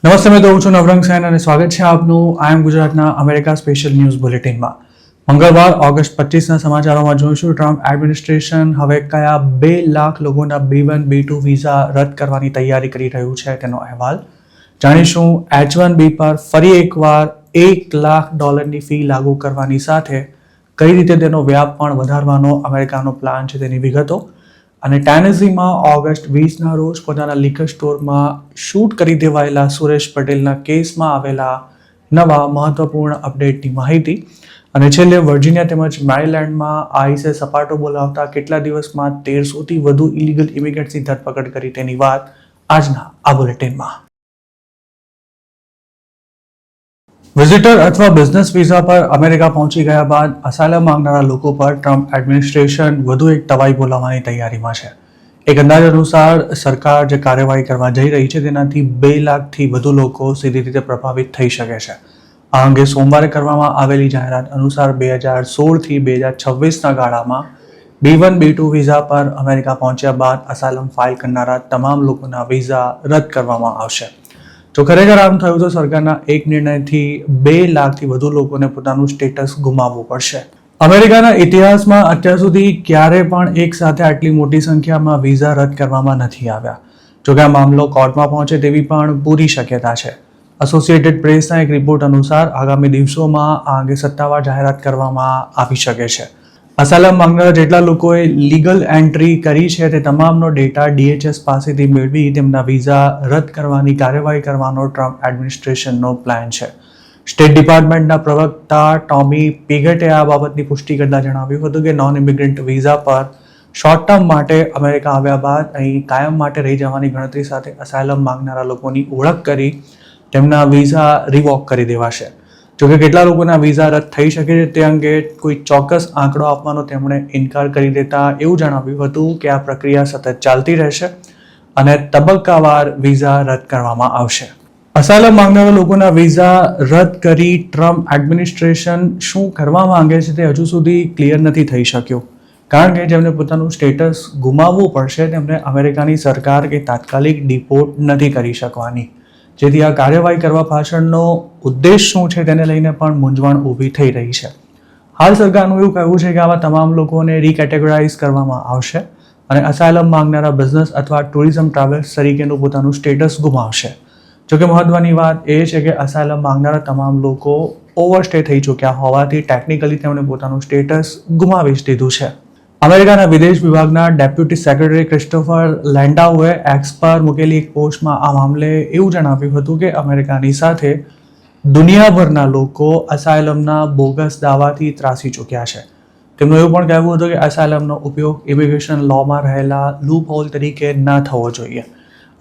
નમસ્તે મિત્રો, હું છું નવરંગ સૈન અને સ્વાગત છે આપનું આઈ ગુજરાતના અમેરિકા સ્પેશિયલ ન્યૂઝ બુલેટિનમાં. મંગળવાર ઓગસ્ટ 25ના સમાચારોમાં જોઈશું ટ્રમ્પ એડમિનિસ્ટ્રેશન હવે કયા 2 લાખ લોકોના B1 B2 વિઝા રદ કરવાની તૈયારી કરી રહ્યું છે તેનો અહેવાલ જાણીશું. H1B પર ફરી એકવાર $1 લાખ ફી લાગુ કરવાની સાથે કઈ રીતે તેનો વ્યાપ પણ વધારવાનો અમેરિકાનો પ્લાન છે તેની વિગતો. અને ટેનેસીમાં ઓગસ્ટ 20ના રોજ પોતાના લિકર સ્ટોરમાં શૂટ કરી દેવાયેલા સુરેશ પટેલના કેસમાં આવેલા નવા મહત્વપૂર્ણ અપડેટની માહિતી. અને છેલ્લે વર્જિનિયા તેમજ મેરીલેન્ડમાં આઈસે સપાટો બોલાવતા કેટલા દિવસમાં 1300થી વધુ ઇલીગલ ઇમિગ્રન્ટ્સની ધરપકડ કરી તેની વાત આજના આ બુલેટિનમાં. વિઝિટર અથવા બિઝનેસ વિઝા પર અમેરિકા પહોંચી ગયા બાદ અસાયલમ માંગનારા લોકો પર ટ્રમ્પ એડમિનિસ્ટ્રેશન વધુ એક તવાઈ બોલાવવાની તૈયારીમાં છે. એક અંદાજ અનુસાર સરકાર જે કાર્યવાહી કરવા જઈ રહી છે તેનાથી 2 લાખથી વધુ લોકો સીધી રીતે પ્રભાવિત થઈ શકે છે. આ અંગે સોમવારે કરવામાં આવેલી જાહેરાત અનુસાર 2016થી 2026ના ગાળામાં B1 B2 વિઝા પર અમેરિકા પહોંચ્યા બાદ અસાયલમ ફાઇલ કરનારા તમામ લોકોના વિઝા રદ કરવામાં આવશે. જો ખરેખર આમ થયું તો સરકારના એક નિર્ણયથી 2 લાખથી વધુ લોકોને પોતાનું સ્ટેટસ ગુમાવવું પડશે. અમેરિકાના ઇતિહાસમાં અત્યાર સુધી ક્યારે પણ એક સાથે આટલી મોટી સંખ્યામાં વિઝા રદ કરવામાં નથી આવ્યા. જોકે આ મામલો કોર્ટમાં પહોંચે તેવી પણ પૂરી શક્યતા છે. એસોસિએટેડ પ્રેસના એક રિપોર્ટ અનુસાર આગામી દિવસોમાં આ અંગે સત્તાવાર જાહેરાત કરવામાં આવી શકે છે. અસાયલમ માંગનારા જેટલા લોકોએ લીગલ એન્ટ્રી કરી છે તે તમામનો ડેટા DHS પાસેથી મેળવી તેમના વિઝા રદ કરવાની કાર્યવાહી કરવાનો ટ્રમ્પ એડમિનિસ્ટ્રેશનનો પ્લાન છે. સ્ટેટ ડિપાર્ટમેન્ટના પ્રવક્તા ટોમી પિગેટે આ બાબતની પુષ્ટિ કરતા જણાવ્યું હતું કે નોન ઇમિગ્રન્ટ વિઝા પર શોર્ટ ટર્મ માટે અમેરિકા આવ્યા બાદ અહીં કાયમ માટે રહી જવાની ગણતરી સાથે અસાયલમ માંગનારા લોકોની ઓળખ કરી તેમના વિઝા રિવોક કરી દેવાશે. જોકે કેટલા લોકોના વિઝા રદ થઈ શકે છે તે અંગે કોઈ ચોક્કસ આંકડો આપવાનો તેમણે ઇનકાર કરી દેતા એવું જણાવ્યું હતું કે આ પ્રક્રિયા સતત ચાલતી રહેશે અને તબક્કાવાર વિઝા રદ કરવામાં આવશે. અસાયલમ માંગનારા લોકોના વિઝા રદ કરી ટ્રમ્પ એડમિનિસ્ટ્રેશન શું કરવા માંગે છે તે હજુ સુધી ક્લિયર નથી થઈ શક્યું. કારણ કે જેમને પોતાનું સ્ટેટસ ગુમાવવું પડશે તેમને અમેરિકાની સરકાર કે તાત્કાલિક ડિપોર્ટ નથી કરી શકવાની. જેથી આ કાર્યવાહી કરવા પાછળનો ઉદ્દેશ શું છે તેને લઈને પણ મૂંઝવણ ઊભી થઈ રહી છે. હાલ સરકારનું એવું કહેવું છે કે આવા તમામ લોકોને રીકેટેગરાઇઝ કરવામાં આવશે અને અસાયલમ માંગનારા બિઝનેસ અથવા ટુરિઝમ ટ્રાવેલ્સ તરીકેનું પોતાનું સ્ટેટસ ગુમાવશે. જોકે મહત્વની વાત એ છે કે અસાયલમ માંગનારા તમામ લોકો ઓવરસ્ટે થઈ ચૂક્યા હોવાથી ટેકનિકલી તેમણે પોતાનું સ્ટેટસ ગુમાવી જ દીધું છે. અમેરિકાના વિદેશ વિભાગના ડેપ્યુટી સેક્રેટરી ક્રિસ્ટોફર લેન્ડાઉએ એક્સ પર મૂકેલી એક પોસ્ટમાં આ મામલે એવું જણાવ્યું હતું કે અમેરિકાની સાથે દુનિયાભરના લોકો અસાયલમના બોગસ દાવાથી ત્રાસી ચૂક્યા છે. તેમનું એવું પણ કહેવું હતું કે અસાયલમનો ઉપયોગ ઇમિગ્રેશન લોમાં રહેલા લૂપ હોલ તરીકે ન થવો જોઈએ.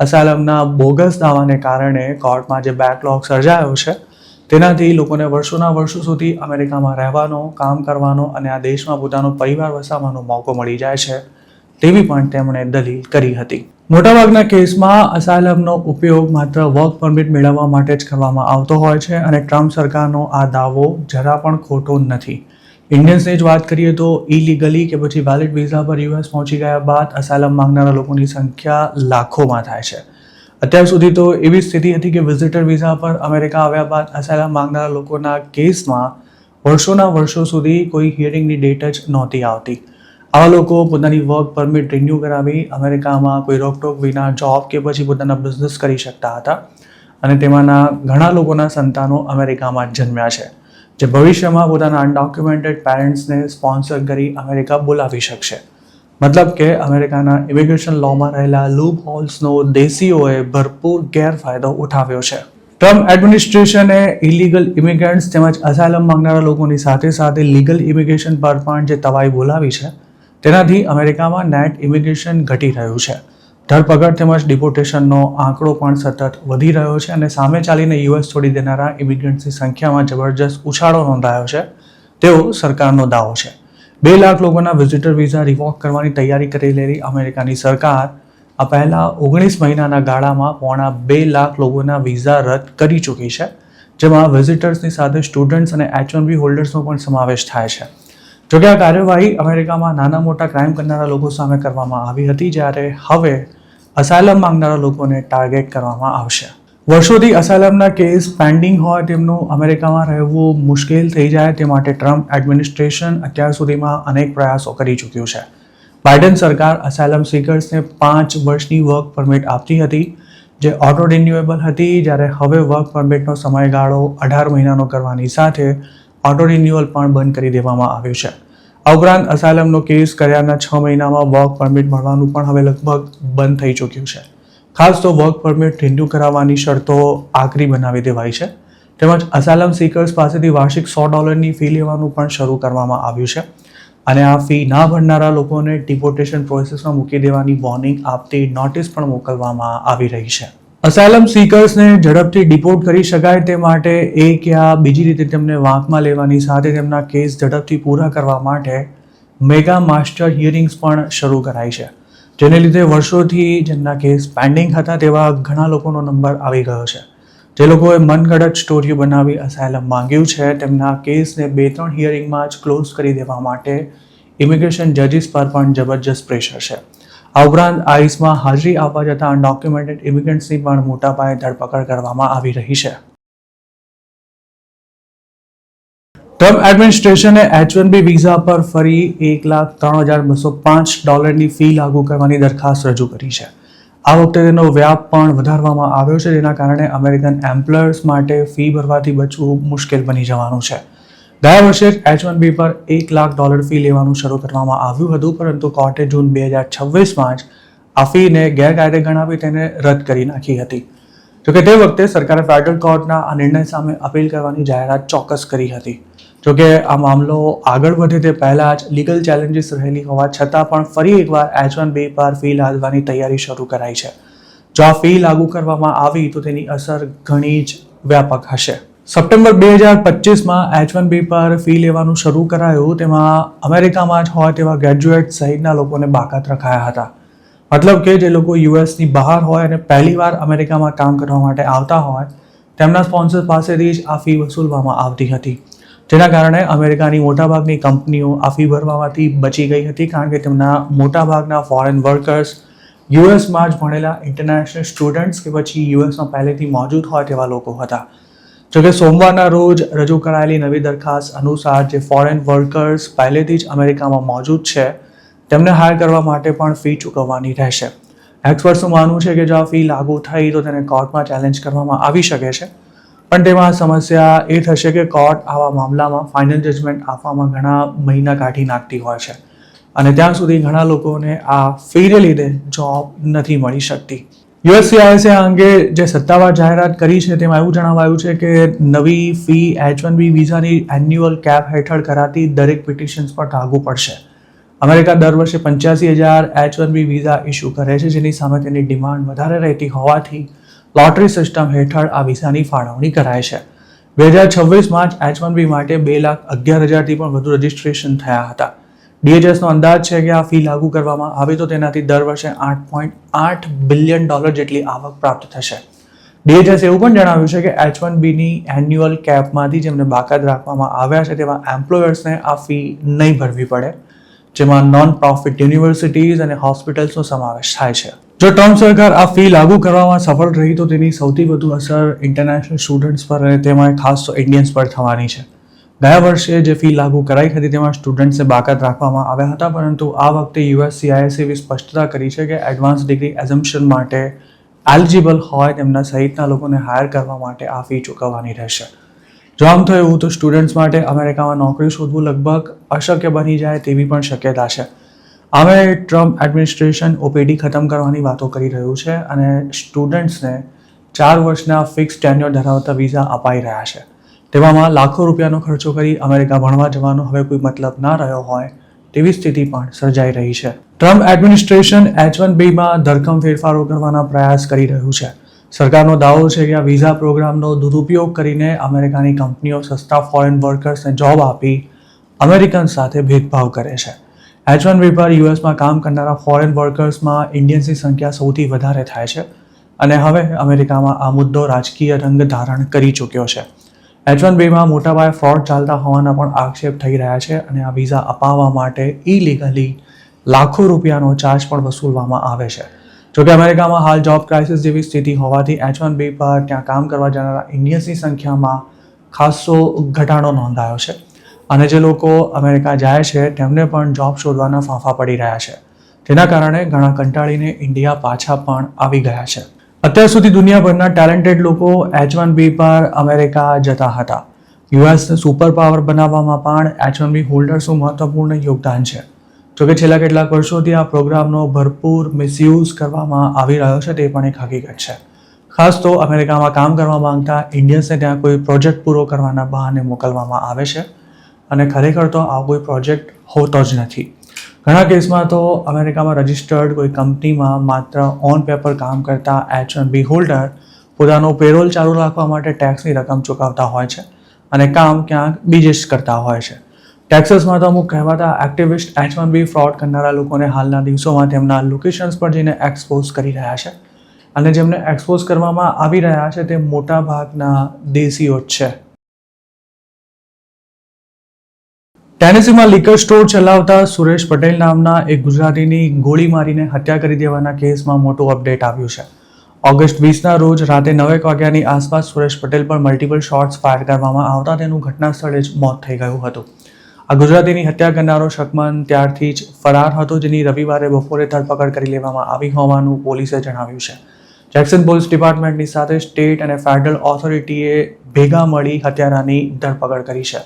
અસાયલમના બોગસ દાવાને કારણે કોર્ટમાં જે બેકલોગ સર્જાયો છે તેનાથી લોકોને વર્ષોના વર્ષો સુધી અમેરિકામાં રહેવાનો, કામ કરવાનો અને આ દેશમાં પોતાનો પરિવાર વસાવવાનો મોકો મળી જાય છે તેવી પણ તેમણે દલીલ કરી હતી. મોટાભાગના કેસમાં અસાયલમનો ઉપયોગ માત્ર વર્ક પરમિટ મેળવવા માટે જ કરવામાં આવતો હોય છે અને ટ્રમ્પ સરકારનો આ દાવો જરા પણ ખોટો નથી. ઇન્ડિયન્સની જ વાત કરીએ તો ઇલીગલી કે પછી વેલિડ વિઝા પર US પહોંચી ગયા બાદ અસાયલમ માંગનારા લોકોની સંખ્યા લાખોમાં થાય છે. અત્યાર સુધી તો એવી સ્થિતિ હતી કે વિઝિટર વિઝા પર અમેરિકા આવ્યા બાદ અસાયલમ માંગનારા લોકોના કેસમાં વર્ષોના વર્ષો સુધી કોઈ હિયરિંગની ડેટ જ નહોતી આવતી. આવા લોકો પોતાની વર્ક પરમિટ રિન્યૂ કરાવી અમેરિકામાં કોઈ રોકટોક વિના જોબ કે પછી પોતાના બિઝનેસ કરી શકતા હતા અને તેમાંના ઘણા લોકોના સંતાનો અમેરિકામાં જ જન્મ્યા છે જે ભવિષ્યમાં પોતાના અનડોક્યુમેન્ટેડ પેરેન્ટ્સને સ્પોન્સર કરી અમેરિકા બોલાવી શકશે. મતલબ કે અમેરિકાના ઇમિગ્રેશન લોમાં રહેલા લૂપ હોલ્સનો દેશીઓએ ભરપૂર ગેરફાયદો ઉઠાવ્યો છે. ટ્રમ્પ એડમિનિસ્ટ્રેશને ઇલીગલ ઇમિગ્રન્ટ્સ તેમજ અસાયલમ માંગનારા લોકોની સાથે સાથે લીગલ ઇમિગ્રેશન પર પણ જે તવાઈ બોલાવી છે તેનાથી અમેરિકામાં નેટ ઇમિગ્રેશન ઘટી રહ્યું છે. ધરપકડ તેમજ ડિપોર્ટેશનનો આંકડો પણ સતત વધી રહ્યો છે અને સામે ચાલીને US છોડી દેનારા ઇમિગ્રન્ટ્સની સંખ્યામાં જબરજસ્ત ઉછાળો નોંધાયો છે તેવો સરકારનો દાવો છે. 2 લાખ લોકોના વિઝિટર વિઝા રિવોક કરવાની તૈયારી કરી રહેલી અમેરિકાની સરકાર આ પહેલા 19 મહિનાના ગાળામાં પોણા 2 લાખ લોકોના વિઝા રદ કરી ચૂકી છે, જેમાં વિઝિટર્સની સાથે સ્ટુડન્ટ્સ અને H1B હોલ્ડર્સનો પણ સમાવેશ થાય છે. જોકે આ કાર્યવાહી અમેરિકામાં નાના મોટા ક્રાઇમ કરનારા લોકો સામે કરવામાં આવી હતી, જ્યારે હવે અસાયલમ માંગનારા લોકોને ટાર્ગેટ કરવામાં આવશે. વર્ષોથી અસાયલમના કેસ પેન્ડિંગ હોય તેમનું અમેરિકામાં રહેવું મુશ્કેલ થઈ જાય તે માટે ટ્રમ્પ એડમિનિસ્ટ્રેશન અત્યાર સુધીમાં અનેક પ્રયાસો કરી ચૂક્યું છે. બાઇડન સરકાર અસાયલમ સિકર્સને 5 વર્ષની વર્ક પરમિટ આપતી હતી જે ઓટો રિન્યુએબલ હતી, જ્યારે હવે વર્ક પરમિટનો સમયગાળો 18 મહિનાનો કરવાની સાથે ઓટો રિન્યુઅલ પણ બંધ કરી દેવામાં આવ્યું છે. આ ઉપરાંત અસાયલમનો કેસ કર્યાના 6 મહિનામાં વર્ક પરમિટ મળવાનું પણ હવે લગભગ બંધ થઈ ચૂક્યું છે. ખાસ તો વર્ક પરમિટ રિન્યૂ કરાવવાની શરતો આકરી બનાવી દેવાઈ છે. તેમજ અસાયલમ સિકર્સ પાસેથી વાર્ષિક $100ની ફી લેવાનું પણ શરૂ કરવામાં આવ્યું છે અને આ ફી ના ભરનારા લોકોને ડિપોર્ટેશન પ્રોસેસમાં મૂકી દેવાની વોર્નિંગ આપતી નોટિસ પણ મોકલવામાં આવી રહી છે. અસાયલમ સિકર્સને ઝડપથી ડિપોર્ટ કરી શકાય તે માટે એક યા બીજી રીતે તેમને વાંકમાં લેવાની સાથે તેમના કેસ ઝડપથી પૂરા કરવા માટે મેગા માસ્ટર હિયરિંગ્સ પણ શરૂ કરાઈ છે, જેને લીધે વર્ષોથી જેમના કેસ પેન્ડિંગ હતા તેવા ઘણા લોકોનો નંબર આવી ગયો છે. જે લોકોએ મનગઢત સ્ટોરીઓ બનાવી અસાયલમ માંગ્યું છે તેમના કેસને 2-3 હિયરિંગમાં જ ક્લોઝ કરી દેવા માટે ઇમિગ્રેશન જજીસ પર પણ જબરજસ્ત પ્રેશર છે. આ ઉપરાંત આઈસમાં હાજરી આપવા જતા અનડોક્યુમેન્ટેડ ઇમિગ્રન્ટ્સની પણ મોટા પાયે ધરપકડ કરવામાં આવી રહી છે. ટ્રમ્પ એડમિનિસ્ટ્રેશને H-1B વિઝા પર ફરી $1,03,205ની ફી લાગુ કરવાની દરખાસ્ત રજૂ કરી છે. આ વખતે તેનો વ્યાપ પણ વધારવામાં આવ્યો છે, જેના કારણે અમેરિકન એમ્પ્લોયર્સ માટે ફી ભરવાથી બચવું મુશ્કેલ બની જવાનું છે. ગયા વર્ષે H-1B પર $1 લાખ ફી લેવાનું શરૂ કરવામાં આવ્યું હતું, પરંતુ કોર્ટે જૂન 2026માં જ આ ફીને ગેરકાયદે ગણાવી તેને રદ કરી નાખી હતી. જોકે તે વખતે સરકારે ફેડરલ કોર્ટના આ નિર્ણય સામે અપીલ કરવાની જાહેરાત ચોક્કસ કરી હતી. જોકે આ મામલો આગળ વધે તે પહેલા જ લીગલ ચેલેન્જીસ રહેલી હોવા છતાં પણ ફરી એકવાર H-1B પર ફી લાદવાની તૈયારી શરૂ કરાઈ છે. જો આ ફી લાગુ કરવામાં આવી તો તેની અસર ઘણી જ વ્યાપક હશે. સપ્ટેમ્બર 2025માં H-1B પર ફી લેવાનું શરૂ કરાયું, તેમાં અમેરિકામાં જ હોય તેવા ગ્રેજ્યુએટ સહિતના લોકોને બાકાત રખાયા હતા. મતલબ કે જે લોકો યુએસની બહાર હોય અને પહેલીવાર અમેરિકામાં કામ કરવા માટે આવતા હોય તેમના સ્પોન્સર પાસેથી જ આ ફી વસૂલવામાં આવતી હતી, જેના કારણે અમેરિકાની મોટાભાગની કંપનીઓ આ ફી ભરવામાંથી બચી ગઈ હતી, કારણ કે તેમના મોટાભાગના ફોરેન વર્કર્સ યુએસમાં જ ભણેલા ઇન્ટરનેશનલ સ્ટુડન્ટ્સ કે પછી યુએસમાં પહેલેથી મોજૂદ હોય તેવા લોકો હતા. જોકે સોમવારના રોજ રજૂ કરાયેલી નવી દરખાસ્ત અનુસાર જે ફોરેન વર્કર્સ પહેલેથી જ અમેરિકામાં મોજૂદ છે તેમને હાયર કરવા માટે પણ ફી ચૂકવવાની રહેશે. એક્સપર્ટ્સનું માનવું છે કે જો આ ફી લાગુ થઈ તો તેને કોર્ટમાં ચેલેન્જ કરવામાં આવી શકે છે, પણ તેમાં સમસ્યા એ થશે કે કોર્ટ આવા મામલામાં ફાઇનલ જજમેન્ટ આપવામાં ઘણા મહિના કાઢી નાખતી હોય છે અને ત્યાં સુધી ઘણા લોકોને આ ફીને લીધે જોબ નથી મળી શકતી. USCIS આ અંગે જે સત્તાવાર જાહેરાત કરી છે તેમાં એવું જણાવાયું છે કે નવી ફી H-1B વિઝાની એન્યુઅલ કેપ હેઠળ કરાતી દરેક પિટિશન્સ પર લાગુ પડશે. અમેરિકા દર વર્ષે 85,000 H-1B વિઝા ઇસ્યુ કરે છે, જેની સામે તેની ડિમાન્ડ વધારે રહેતી હોવાથી લોટરી સિસ્ટમ હેઠળ આ વિઝાની ફાળવણી કરાય છે. 2026માં જ H-1B માટે 2,11,000થી પણ વધુ રજિસ્ટ્રેશન થયા હતા. DHSનો અંદાજ છે કે આ ફી લાગુ કરવામાં આવે તો તેનાથી દર વર્ષે $8.8 બિલિયન જેટલી આવક પ્રાપ્ત થશે. DHS એવું પણ જણાવ્યું છે કે H-1Bની એન્યુઅલ કેપમાંથી જેમને બાકાત રાખવામાં આવ્યા છે તેવા એમ્પ્લોયર્સને આ ફી નહીં ભરવી પડે, જેમાં નોન પ્રોફિટ યુનિવર્સિટીઝ અને હોસ્પિટલ્સનો સમાવેશ થાય છે. જો ટ્રમ્પ સરકાર આ ફી લાગુ કરવામાં સફળ રહી તો તેની સૌથી વધુ અસર ઇન્ટરનેશનલ સ્ટુડન્ટ્સ પર અને તેમાં ખાસ તો ઇન્ડિયન્સ પર થવાની છે. ગયા વર્ષે જે ફી લાગુ કરાઈ હતી તેમાં સ્ટુડન્ટ્સને બાકાત રાખવામાં આવ્યા હતા, પરંતુ આ વખતે USCIS એવી સ્પષ્ટતા કરી છે કે એડવાન્સ ડિગ્રી એઝમ્પશન માટે એલિજિબલ હોય તેમના સહિતના લોકોને હાયર કરવા માટે આ ફી ચૂકવવાની રહેશે. જો આમ થયું તો સ્ટુડન્ટ્સ માટે અમેરિકામાં નોકરી શોધવું લગભગ અશક્ય બની જાય તેવી પણ શક્યતા છે. હવે ટ્રમ્પ એડમિનિસ્ટ્રેશન OPT ખતમ કરવાની વાતો કરી રહ્યું છે અને સ્ટુડન્ટ્સને 4 વર્ષના ફિક્સ ટેન્યોર ધરાવતા વિઝા અપાઈ રહ્યા છે. તેવામાં લાખો રૂપિયાનો ખર્ચો કરી અમેરિકા ભણવા જવાનો હવે કોઈ મતલબ ના રહ્યો હોય તેવી સ્થિતિ પણ સર્જાઈ રહી છે. ટ્રમ્પ એડમિનિસ્ટ્રેશન H-1Bમાં ધરખમ ફેરફારો કરવાના પ્રયાસ કરી રહ્યું છે. સરકારનો દાવો છે કે આ વિઝા પ્રોગ્રામનો દુરુપયોગ કરીને અમેરિકાની કંપનીઓ સસ્તા ફોરેન વર્કર્સને જોબ આપી અમેરિકન સાથે ભેદભાવ કરે છે. H-1B પર યુએસમાં કામ કરનારા ફોરેન વર્કર્સમાં ઇન્ડિયન્સની સંખ્યા સૌથી વધારે થાય છે અને હવે અમેરિકામાં આ મુદ્દો રાજકીય રંગ ધારણ કરી ચૂક્યો છે. H-1Bમાં મોટાપાયે ફ્રોડ ચાલતા હોવાના પણ આક્ષેપ થઈ રહ્યા છે અને આ વિઝા અપાવવા માટે ઇલીગલી લાખો રૂપિયાનો ચાર્જ પણ વસૂલવામાં આવે છે. જોકે અમેરિકામાં હાલ જોબ ક્રાઇસિસ જેવી સ્થિતિ હોવાથી H1B પર ત્યાં કામ કરવા જનારા ઇન્ડિયન્સની સંખ્યામાં ખાસો ઘટાડો નોંધાયો છે અને જે લોકો અમેરિકા જાય છે તેમને પણ જોબ શોધવાના ફાંફા પડી રહ્યા છે, જેના કારણે ઘણા કંટાળીને ઇન્ડિયા પાછા પણ આવી ગયા છે. અત્યાર સુધી દુનિયાભરના ટેલેન્ટેડ લોકો H1B પર અમેરિકા જતા હતા. યુએસને સુપર પાવર બનાવવામાં પણ H1B હોલ્ડર્સનું મહત્વપૂર્ણ યોગદાન છે. જોકે છેલ્લા કેટલાક વર્ષોથી આ પ્રોગ્રામનો ભરપૂર મિસયુઝ કરવામાં આવી રહ્યો છે તે પણ એક હકીકત છે. ખાસ તો અમેરિકામાં કામ કરવા માંગતા ઇન્ડિયન્સને ત્યાં કોઈ પ્રોજેક્ટ પૂરો કરવાના બહાને મોકલવામાં આવે છે અને ખરેખર તો આ કોઈ પ્રોજેક્ટ હોતો જ નથી. ઘણા કેસમાં તો અમેરિકામાં રજિસ્ટર્ડ કોઈ કંપનીમાં માત્ર ઓન પેપર કામ કરતા H1B હોલ્ડર પોતાનો પેરોલ ચાલુ રાખવા માટે ટેક્સની રકમ ચૂકવતા હોય છે અને કામ ક્યાંક બીજે જ કરતા હોય છે. ટેક્સાસમાં તો અમુક કહેવાતા એક્ટિવિસ્ટ H1B ફ્રોડ કરનારા લોકોને હાલના દિવસોમાં તેમના લોકેશન્સ પર જઈને એક્સપોઝ કરી રહ્યા છે અને જેમને એક્સપોઝ કરવામાં આવી રહ્યા છે તે મોટા ભાગના દેશીઓ જ છે. ટેનેસીમાં લિકર સ્ટોર ચલાવતા સુરેશ પટેલ નામના એક ગુજરાતીની ગોળી મારીને હત્યા કરી દેવાના કેસમાં મોટું અપડેટ આવ્યું છે. ઓગસ્ટ 20ના રોજ રાતે 9 વાગ્યાની આસપાસ સુરેશ પટેલ પર મલ્ટિપલ શોટ્સ ફાયર કરવામાં આવતા તેનું ઘટના સ્થળે જ મોત થઈ ગયું હતું. આ ગુજરાતીની હત્યા કરનારો શકમન ત્યારથી જ ફરાર હતો, જેની રવિવારે બપોરે ધરપકડ કરી લેવામાં આવી હોવાનું પોલીસે જણાવ્યું છે. જેક્સન પોલીસ ડિપાર્ટમેન્ટની સાથે સ્ટેટ અને ફેડરલ ઓથોરિટીએ ભેગા મળી હત્યારાની ધરપકડ કરી છે.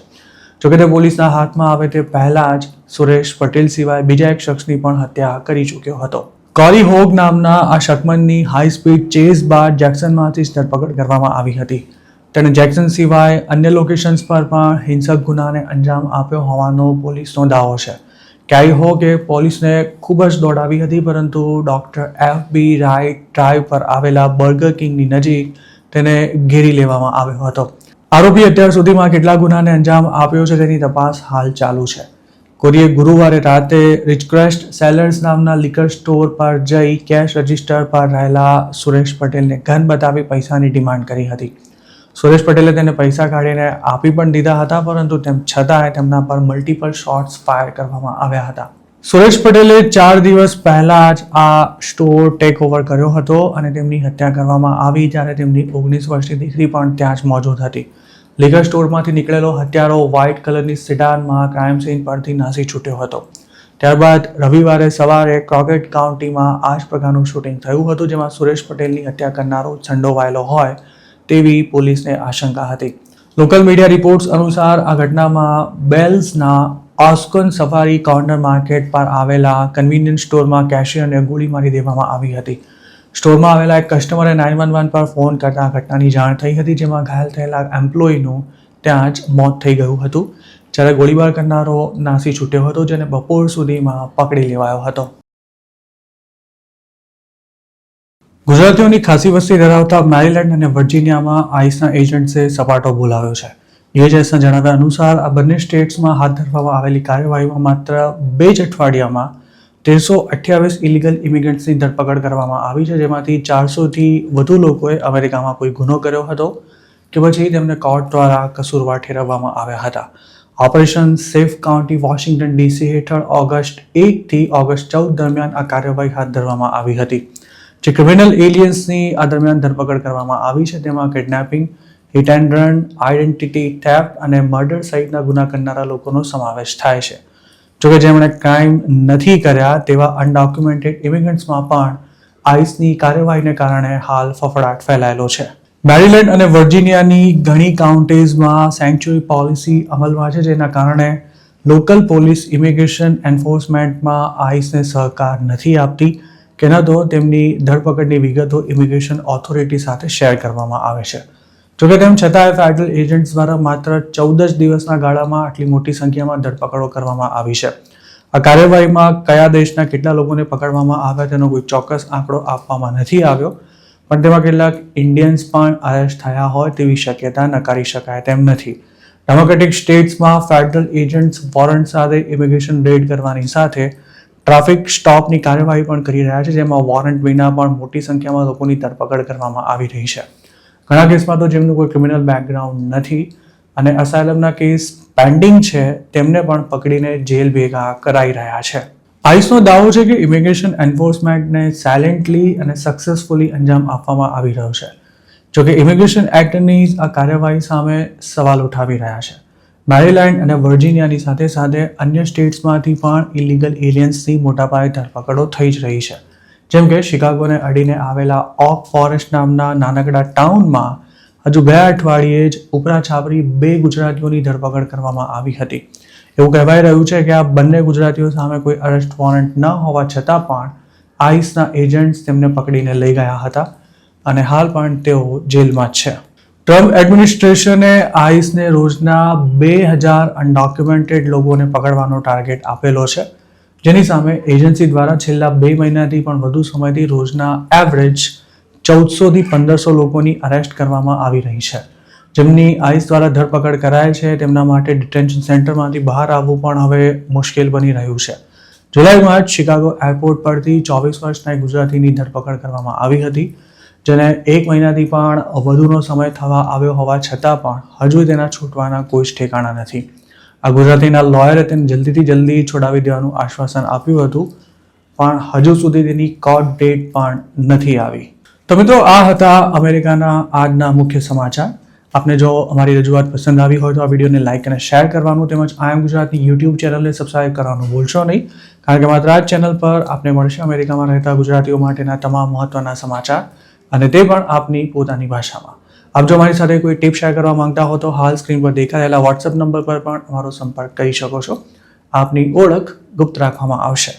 જોકે તે પોલીસના હાથમાં આવે તે પહેલા જ સુરેશ પટેલ સિવાય બીજા એક શખ્સની પણ હત્યા કરી ચૂક્યો હતો. કોરી હોગ નામના આ શકમનની હાઈ સ્પીડ ચેઝ બાદ જેક્સનમાંથી જ ધરપકડ કરવામાં આવી હતી. તેણે જેક્સન સિવાય અન્ય લોકેશન્સ પર પણ હિંસક ગુનાને અંજામ આપ્યો હોવાનો પોલીસનો દાવો છે. કેરી હોગે પોલીસને ખૂબ જ દોડાવી હતી, પરંતુ ડોક્ટર FB રાઇટ ડ્રાઈવ પર આવેલા બર્ગર કિંગની નજીક તેને ઘેરી લેવામાં આવ્યો હતો. આરોપી અત્યાર સુધીમાં કેટલા ગુનાને અંજામ આપ્યો છે તેની તપાસ હાલ ચાલુ છે. કોરીએ ગુરુવારે રાતે રિચક્રેસ્ટ સેલર્સ નામના લિકર સ્ટોર પર જઈ કેશ રજિસ્ટર પર રહેલા સુરેશ પટેલને ગન બતાવી પૈસાની ડિમાન્ડ કરી હતી. સુરેશ પટેલે તેને પૈસા કાઢીને આપી પણ દીધા હતા, પરંતુ તેમ છતાંય તેમના પર મલ્ટિપલ શોટ્સ ફાયર કરવામાં આવ્યા હતા. સુરેશ પટેલે 4 દિવસ પહેલા જ આ સ્ટોર ટેક ઓવર કર્યો હતો અને તેમની હત્યા કરવામાં આવી જ્યારે તેમની 19 વર્ષની દીકરી પણ ત્યાં જ મોજૂદ હતી. લિકર સ્ટોરમાંથી નીકળેલો હત્યારો વ્હાઇટ કલરની સિડાનમાં ક્રાઇમ સીન પરથી નાસી છૂટ્યો હતો. ત્યારબાદ રવિવારે સવારે ક્રોકેટ કાઉન્ટીમાં આ જ પ્રકારનું શૂટિંગ થયું હતું, જેમાં સુરેશ પટેલની હત્યા કરનારો સંડોવાયેલો હોય તેવી પોલીસને આશંકા હતી. લોકલ મીડિયા રિપોર્ટ્સ અનુસાર આ ઘટનામાં બેલ્સના ઓસ્કોન સફારી કોર્નર માર્કેટ પર આવેલા કન્વીનિયન્સ સ્ટોરમાં કેશિયરને ગોળી મારી દેવામાં આવી હતી. સ્ટોરમાં આવેલા એક કસ્ટમરે 911 પર ફોન કરતા ઘટનાની જાણ થઈ હતી, જેમાં ઘાયલ થયેલા એમ્પ્લોયીનું ત્યાં જ મોત થઈ ગયું હતું, જ્યારે ગોળીબાર કરનારો નાસી છૂટ્યો હતો, જેને બપોર સુધીમાં પકડી લેવાયો હતો. ગુજરાતીઓની ખાસી વસ્તી ધરાવતા મેરીલેન્ડ અને વર્જિનિયામાં આઈસના એજન્ટ્સે સપાટો બોલાવ્યો છે. DHSના જણાવ્યા અનુસાર આ બંને સ્ટેટ્સમાં હાથ ધરવામાં આવેલી કાર્યવાહીમાં માત્ર 2 જ અઠવાડિયામાં 1328 ઇલીગલ ઇમિગ્રન્ટ્સની ધરપકડ કરવામાં આવી છે, જેમાંથી 400થી વધુ લોકોએ અમેરિકામાં કોઈ ગુનો કર્યો હતો કે પછી તેમને કોર્ટ દ્વારા કસૂરવાર ઠેરવવામાં આવ્યા હતા. Operation safe county Washington DC હેઠળ ઓગસ્ટ 1 થી ઓગસ્ટ 14 દરમિયાન આ કાર્યવાહી હાથ ધરવામાં આવી હતી. જે ક્રિમિનલ એલિયન્સની આ દરમિયાન ધરપકડ કરવામાં આવી છે તેમાં kidnapping, hit and run, identity theft અને મર્ડર સહિતના ગુના કરનારા લોકોનો સમાવેશ થાય છે. જોકે જેમણે ક્રાઇમ નથી કર્યા તેવા અનડોક્યુમેન્ટેડ ઇમિગ્રન્ટ્સમાં પણ આઈસની કાર્યવાહીને કારણે હાલ ફફડાટ ફેલાયેલો છે. મેરીલેન્ડ અને વર્જિનિયાની ઘણી કાઉન્ટીઝમાં સેન્ચ્યુરી પોલિસી અમલમાં છે, જેના કારણે લોકલ પોલીસ ઇમિગ્રેશન એન્ફોર્સમેન્ટમાં આઈસને સહકાર નથી આપતી કે ન તો તેમની ધરપકડની વિગતો ઇમિગ્રેશન ઓથોરિટી સાથે શેર કરવામાં આવે છે. જોકે તેમ છતાંય ફેડરલ એજન્ટ્સ દ્વારા માત્ર 14 જ દિવસના ગાળામાં આટલી મોટી સંખ્યામાં ધરપકડો કરવામાં આવી છે. આ કાર્યવાહીમાં કયા દેશના કેટલા લોકોને પકડવામાં આવ્યા તેનો કોઈ ચોક્કસ આંકડો આપવામાં નથી આવ્યો, પણ તેમાં કેટલાક ઇન્ડિયન્સ પણ અરેસ્ટ થયા હોય તેવી શક્યતા નકારી શકાય તેમ નથી. ડેમોક્રેટિક સ્ટેટ્સમાં ફેડરલ એજન્ટ્સ વોરંટ સાથે ઇમિગ્રેશન રેડ કરવાની સાથે ટ્રાફિક સ્ટોપની કાર્યવાહી પણ કરી રહ્યા છે, જેમાં વોરંટ વિના પણ મોટી સંખ્યામાં લોકોની ધરપકડ કરવામાં આવી રહી છે. ઘણા કેસમાં તો જેમનું કોઈ ક્રિમિનલ બેકગ્રાઉન્ડ નથી અને અસાયલમના કેસ પેન્ડિંગ છે તેમને પણ પકડીને જેલ ભેગા કરાઈ રહ્યા છે. આઈસનો દાવો છે કે ઇમિગ્રેશન એન્ફોર્સમેન્ટને સાયલેન્ટલી અને સક્સેસફુલી અંજામ આપવામાં આવી રહ્યો છે. જોકે ઇમિગ્રેશન એક્ટની આ કાર્યવાહી સામે સવાલ ઉઠાવી રહ્યા છે. મેરીલેન્ડ અને વર્જિનિયાની સાથે સાથે અન્ય સ્ટેટ્સમાંથી પણ ઇલીગલ એલિયન્સની મોટા પાયે ધરપકડો થઈ જ રહી છે. જેમ કે શિકાગોને અડીને આવેલા ઓક ફોરેસ્ટ નામના નાનકડા ટાઉનમાં હજુ ગયા અઠવાડિયે જ ઉપરા છાપરી 2 ગુજરાતીઓની ધરપકડ કરવામાં આવી હતી. એવું કહેવાય રહ્યું છે કે આ બંને ગુજરાતીઓ સામે કોઈ અરેસ્ટ વોરંટ ન હોવા છતાં પણ આઈસના એજન્ટ્સ તેમને પકડીને લઈ ગયા હતા અને હાલ પણ તેઓ જેલમાં જ છે. ટ્રમ્પ એડમિનિસ્ટ્રેશને આઈસને રોજના 2000 અનડોક્યુમેન્ટેડ લોકોને પકડવાનો ટાર્ગેટ આપેલો છે, જેની સામે એજન્સી દ્વારા છેલ્લા 2 મહિનાથી પણ વધુ સમયથી રોજના એવરેજ 1400 થી 1500 લોકોની અરેસ્ટ કરવામાં આવી રહી છે. જેમની આઈસ દ્વારા ધરપકડ કરાય છે તેમના માટે ડિટેન્શન સેન્ટરમાંથી બહાર આવવું પણ હવે મુશ્કેલ બની રહ્યું છે. જુલાઈમાં જ શિકાગો એરપોર્ટ પરથી 24 વર્ષના એક ગુજરાતીની ધરપકડ કરવામાં આવી હતી, જેને 1 મહિનાથી પણ વધુનો સમય થવા આવ્યો હોવા છતાં પણ હજુ તેના છૂટવાના કોઈ જ ઠેકાણા નથી. આ ગુજરાતીના લોયરે તેને જલ્દી છોડાવી દેવાનું આશ્વાસન આપ્યું હતું, પણ હજુ સુધી તેની કોર્ટ ડેટ પણ નથી આવી. તો મિત્રો, આ હતા અમેરિકાના આજના મુખ્ય સમાચાર. આપને જો અમારી રજૂઆત પસંદ આવી હોય તો આ વિડીયોને લાઇક અને શેર કરવાનું તેમજ આઈ એમ ગુજરાતની યુટ્યુબ ચેનલને સબસ્ક્રાઇબ કરવાનું ભૂલશો નહીં, કારણ કે માત્ર આ ચેનલ પર આપને મળશે અમેરિકામાં રહેતા ગુજરાતીઓ માટેના તમામ મહત્વના સમાચાર, અને તે પણ આપની પોતાની ભાષામાં. આપ જો અમારી સાથે કોઈ ટિપ શેર કરવા માંગતા હો તો હાલ સ્ક્રીન પર દેખાયેલા વોટ્સએપ નંબર પર પણ અમારો સંપર્ક કરી શકો છો. આપની ઓળખ ગુપ્ત રાખવામાં આવશે.